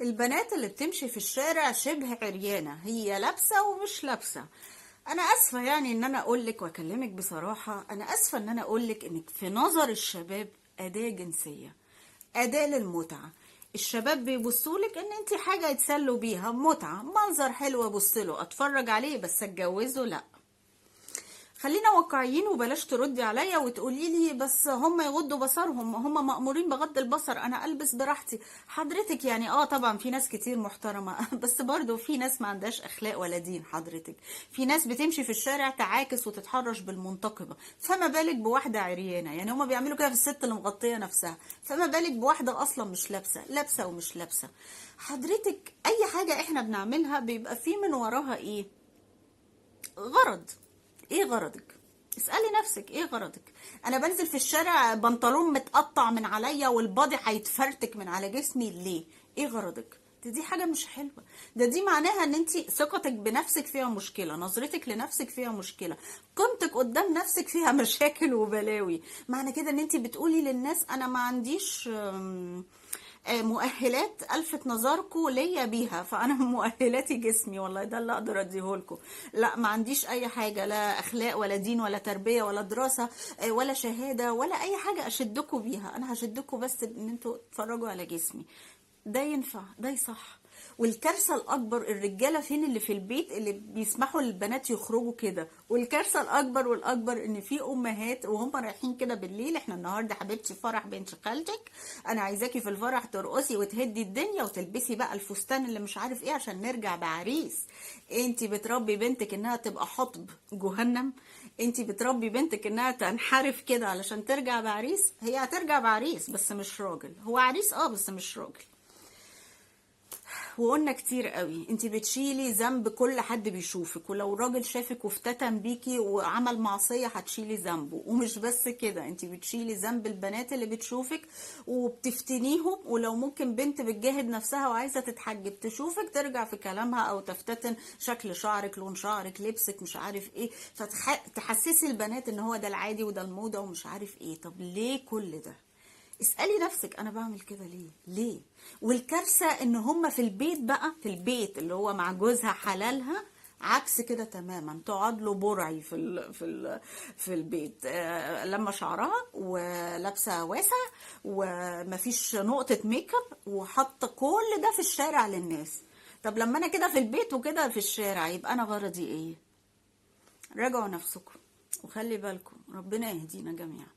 البنات اللي بتمشي في الشارع شبه عريانة، هي لابسة ومش لابسة. انا اسفة يعني ان انا اقولك واكلمك بصراحة، انا اسفة ان انا اقولك انك في نظر الشباب اداة جنسية، اداة للمتعة. الشباب بيبصولك ان انت حاجة يتسلوا بيها، متعة، منظر حلو ابصله اتفرج عليه، بس اتجوزه لا. خلينا واقعيين وبلاش تردي عليا وتقولي لي بس هم يغضوا بصرهم، هم مأمورين بغض البصر، انا البس براحتي. حضرتك يعني طبعا في ناس كتير محترمة بس برضو في ناس ما عندهاش اخلاق ولا دين. حضرتك في ناس بتمشي في الشارع تعاكس وتتحرش بالمنتقبة، فما بالك بواحدة عريانة؟ يعني هم بيعملوا كده في الست اللي مغطية نفسها، فما بالك بواحدة اصلا مش لابسة، لابسة ومش لابسة. حضرتك اي حاجة احنا بنعملها بيبقى في من وراها ايه؟ غرض. ايه غرضك؟ اسألي نفسك ايه غرضك. انا بنزل في الشارع بنطلون متقطع من عليا والبادي هيتفرتك من على جسمي ليه؟ ايه غرضك؟ دي حاجة مش حلوة. دي معناها ان انت ثقتك بنفسك فيها مشكلة، نظرتك لنفسك فيها مشكلة، قيمتك قدام نفسك فيها مشاكل وبلاوي. معنى كده ان انت بتقولي للناس انا ما عنديش مؤهلات الفت نظركم ليا بيها، فانا مؤهلاتي جسمي، والله ده اللي اقدر اديهولكم. لا ما عنديش اي حاجه، لا اخلاق ولا دين ولا تربيه ولا دراسه ولا شهاده ولا اي حاجه اشدكم بيها. انا هشدكم بس ان انتوا تتفرجوا على جسمي. ده ينفع؟ ده يصح؟ والكارثه الاكبر الرجاله فين اللي في البيت اللي بيسمحوا للبنات يخرجوا كده؟ والكارثه الاكبر والاكبر ان في امهات وهم رايحين كده بالليل، احنا النهارده حبيبتي فرح بنت خالتك، انا عايزاكي في الفرح ترقصي وتهدي الدنيا وتلبسي بقى الفستان اللي مش عارف ايه عشان نرجع بعريس. انتي بتربي بنتك انها تبقى حطب جهنم؟ انتي بتربي بنتك انها تنحرف كده علشان ترجع بعريس؟ هي هترجع بعريس بس مش راجل، هو عريس بس مش راجل. وقلنا كتير قوي انت بتشيلي ذنب كل حد بيشوفك، ولو راجل شافك وافتتن بيكي وعمل معصية هتشيلي ذنبه. ومش بس كده، انت بتشيلي ذنب البنات اللي بتشوفك وبتفتنيهم، ولو ممكن بنت بتجاهد نفسها وعايزة تتحجب تشوفك ترجع في كلامها او تفتتن شكل شعرك، لون شعرك، لبسك، مش عارف ايه، فتحسسي البنات ان هو ده العادي وده الموضة ومش عارف ايه. طب ليه كل ده؟ اسألي نفسك انا بعمل كده ليه؟ والكارثة ان هم في البيت بقى، في البيت اللي هو مع جوزها حلالها عكس كده تماما. تقعد له برعي في البيت لما شعرها ولابسه واسع ومفيش نقطه ميك اب وحاطه كل ده في الشارع للناس. طب لما انا كده في البيت وكده في الشارع يبقى انا غرضي ايه؟ راجعوا نفسكم وخلي بالكم، ربنا يهدينا جميعا.